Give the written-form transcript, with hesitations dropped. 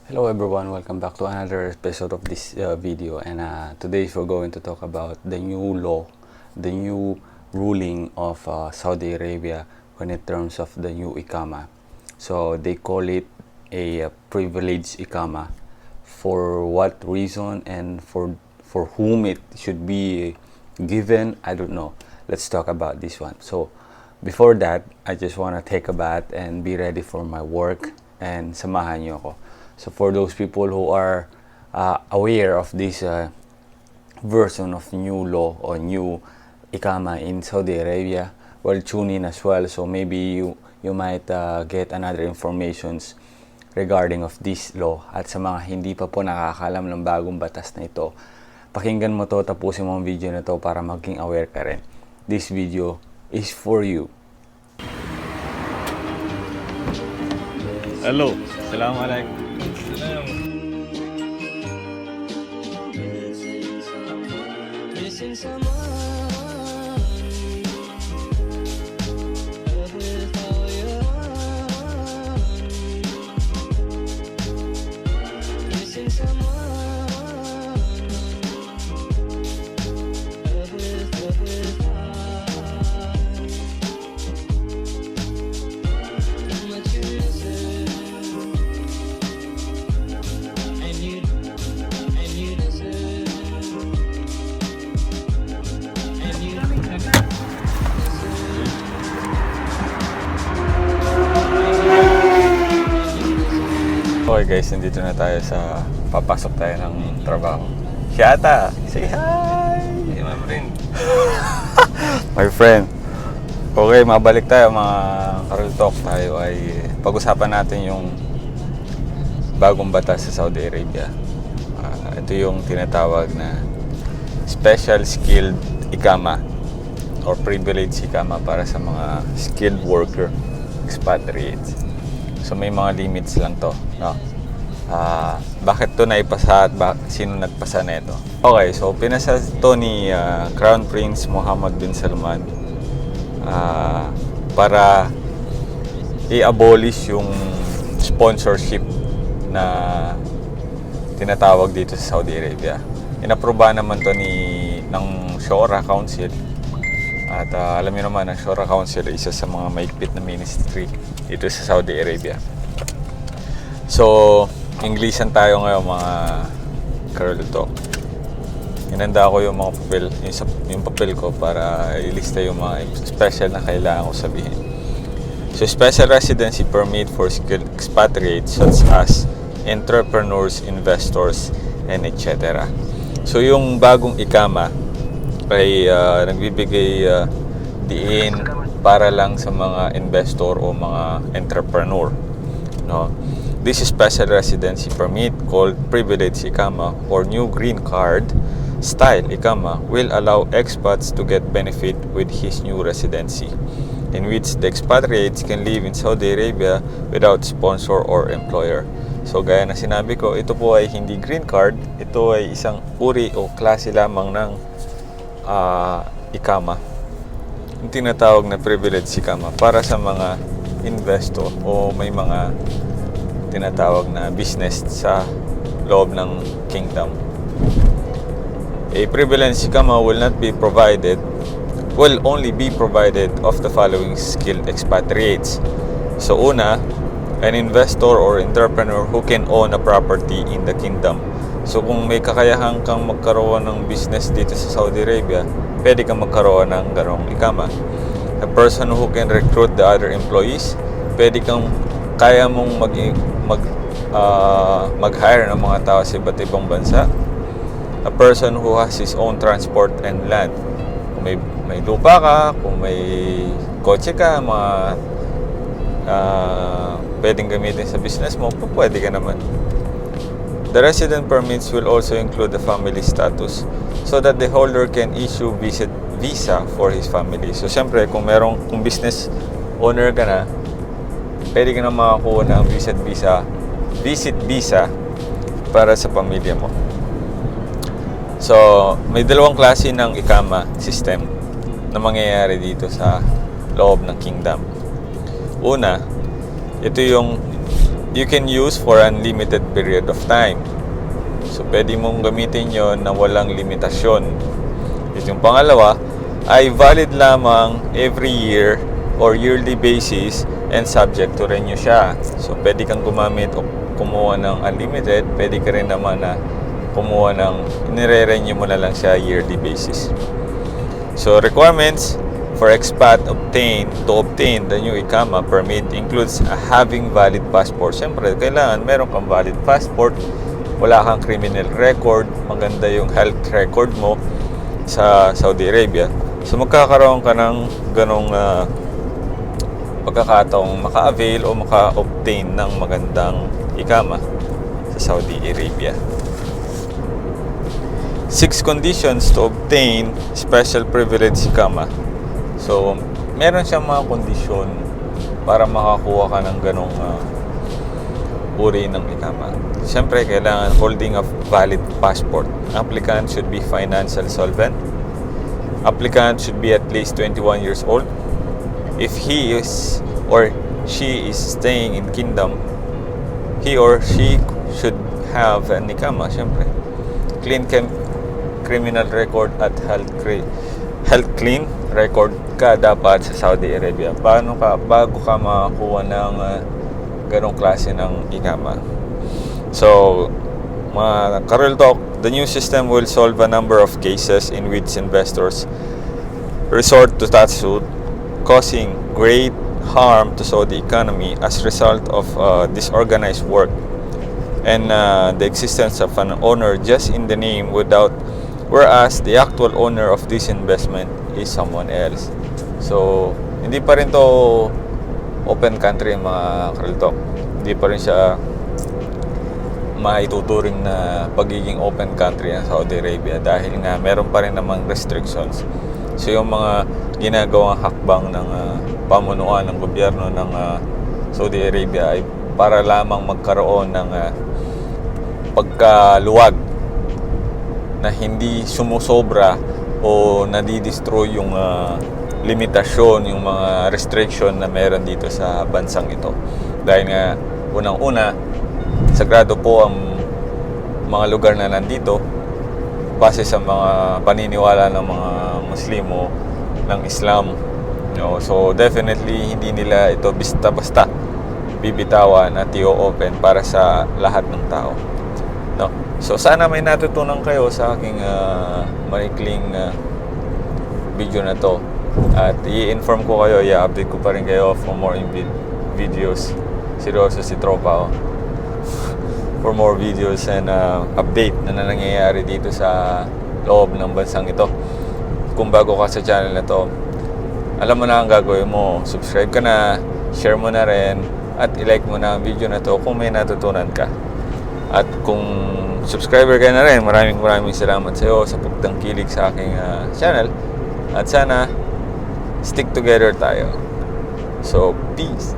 Hello everyone, welcome back to another episode of this video, and today we're going to talk about the new law, the new ruling of Saudi Arabia when in terms of the new ikama. So they call it a privileged ikama. For what reason and for whom it should be given, I don't know. Let's talk about this one. So before that, I just want to take a bath and be ready for my work, and samahan niyo ako. So for those people who are aware of this version of new law or new ikama in Saudi Arabia, well, tune in as well. So maybe you might get another informations regarding of this law. At sa mga hindi pa po nakakalam ng bagong batas na ito, pakinggan mo to, tapusin mo ang video na to para maging aware ka rin. This video is for you. Hello, Assalamualaikum. Okay guys, nandito na tayo sa papasok tayo ng trabaho. Shata, say hi! Hey, my friend. My friend. Okay, mabalik tayo mga Karel Talk. Tayo ay pag-usapan natin yung bagong batas sa Saudi Arabia. Ito yung tinatawag na special skilled ikama or privileged ikama para sa mga skilled worker, expatriates. So may mga limits lang to, no? Bakit to naipasa at sino nagpasa nito? Okay, so pinasa to ni Crown Prince Mohammed bin Salman para i-abolish yung sponsorship na tinatawag dito sa Saudi Arabia. Inaproba naman to ng Shura Council. At alam niyo naman, ang Shura Council ay isa sa mga maigpit na ministry dito sa Saudi Arabia. So, Englishan tayo ngayon mga Karel Talk. Hinanda ko yung mga papel, yung papel ko para ilista yung mga special na kailangan ko sabihin. So, special residency permit for skilled expatriates such as entrepreneurs, investors, and etc. So, yung bagong ikama ay nagbibigay diin para lang sa mga investor o mga entrepreneur, no? This special residency permit called privileged ikama or new green card style ikama will allow expats to get benefit with his new residency, in which the expatriates can live in Saudi Arabia without sponsor or employer. So gaya na sinabi ko, ito po ay hindi green card, ito ay isang uri o klase lamang ng ikama, yung tinatawag na privileged ikama para sa mga investor o may mga tinatawag na business sa loob ng kingdom. A privileged ikama will only be provided of the following skilled expatriates. So una, an investor or entrepreneur who can own a property in the kingdom. So kung may kakayahan kang magkaroon ng business dito sa Saudi Arabia, pwede kang magkaroon ng ganong ikama. A person who can recruit the other employees, kaya mong mag-hire ng mga tao sa iba't ibang bansa. A person who has his own transport and land. Kung may lupa ka, kung may kotse ka, pwedeng gamitin sa business mo, pwede ka naman. The resident permits will also include the family status so that the holder can issue visa for his family. So, syempre, kung business owner ka na, pwede ka na makakuha ng visit visa para sa pamilya mo. So, may dalawang klase ng ikama system na mangyayari dito sa loob ng kingdom. Una, ito yung you can use for unlimited period of time. So, pwede mong gamitin yon na walang limitasyon. At yung pangalawa, ay valid lamang every year or yearly basis and subject to renew siya. So, pwede kang gumamit o kumuha ng unlimited, pwede ka rin naman na kumuha ng nire-renew mo na lang siya yearly basis. So, requirements for expat to obtain the new ICAMA permit includes having valid passport. Siyempre, kailangan meron kang valid passport, wala kang criminal record, maganda yung health record mo sa Saudi Arabia. So, magkakaroon ka ng ganong pagkakataong maka-avail o maka-obtain ng magandang ICAMA sa Saudi Arabia. 6 conditions to obtain special privilege ICAMA. So, meron siyang mga kondisyon para makakuha ka ng ganong uri ng ICAMA. Siyempre, kailangan holding a valid passport. Applicant should be financial solvent. Applicant should be at least 21 years old. If he is or she is staying in Kingdom, he or she should have an ICAMA, syempre. Clean criminal record at health clean record ka dapat sa Saudi Arabia. Bago ka makakuha ng ganong klase ng ICAMA. So, mga Karel Talk, the new system will solve a number of cases in which investors resort to that suit, causing great harm to Saudi economy as a result of disorganized work and the existence of an owner just in the name whereas the actual owner of this investment is someone else. So, hindi pa rin to open country mga Karel Talk. Hindi pa rin siya maituturing na pagiging open country ng Saudi Arabia dahil nga meron pa rin namang restrictions. So yung mga ginagawang hakbang ng pamunuan ng gobyerno ng Saudi Arabia ay para lamang magkaroon ng pagkaluwag na hindi sumusobra o nadidestroy yung limitasyon, yung mga restriction na meron dito sa bansang ito. Dahil nga unang-una, sagrado po ang mga lugar na nandito base sa mga paniniwala ng mga Muslimo ng Islam. So definitely hindi nila ito basta-basta bibitawan at i-open para sa lahat ng tao. So sana may natutunan kayo sa aking maikling video na to. At i-inform ko kayo, i-update ko pa rin kayo for more videos. Seryoso si Tropa for more videos and update na nangyayari dito sa loob ng bansang ito. Kung bago ka sa channel na to, alam mo na ang gagawin mo. Subscribe ka na, share mo na rin, at i-like mo na ang video na to kung may natutunan ka. At kung subscriber ka na rin, maraming salamat sa iyo sa pagtangkilik sa aking channel. At sana, stick together tayo. So, peace!